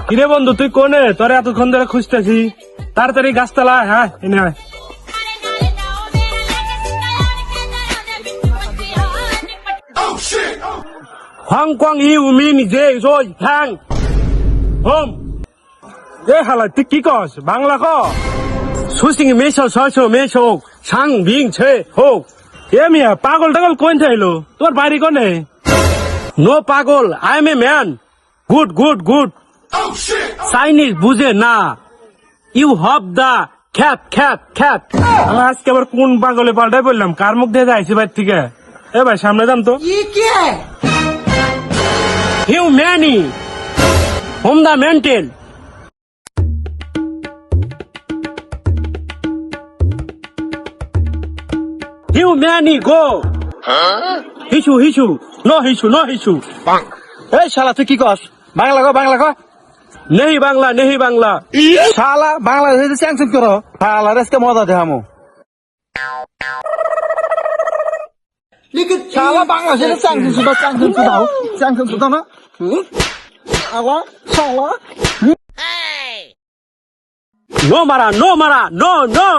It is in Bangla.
কিরে বন্ধু তুই কোনে? তোরে এতক্ষণ ধরে খুঁজতেছি, তাড়াতাড়ি গাছতলা। হ্যাঁ এনে আয়। হংকং ইউ মিন যে জয় হ্যাং হোম। এ হালা তুই কি কস? বাংলা ক। সুসিং মেশো ছয়শো মেশো সাং বিং ছে হোক। এ মিয়া পাগল টাগল কোন চাইলো? তোর বাড়ি কোনে? নো পাগল, I M a man. Good good good. Chinese বুঝে না। ইউ হব দা খ্যাত খ্যাত খ্যাত। আমি আজকে আবার কোন পাগলে পাল্টাই বললাম? কার মুখ দিয়ে যাইছি বাইর থেকে? এ ভাই সামনে যান তো। হিউ ম্যানি হোম দা মেন্টেল। হিউ ম্যানি গো। হিসু হিসু নো হিসু নো হিসু। এই শালা তুই কি কস? বাংলা কো বাংলা কো। নেহি বাংলা নেহি বাংলা। শালা বাংলাদেশে স্যাংশন করো। শালা আজকে মজা দেখামু। শালা বাংলাদেশে স্যাংশন দাও না। শালা শালা নো মারা নো মারা নো নো।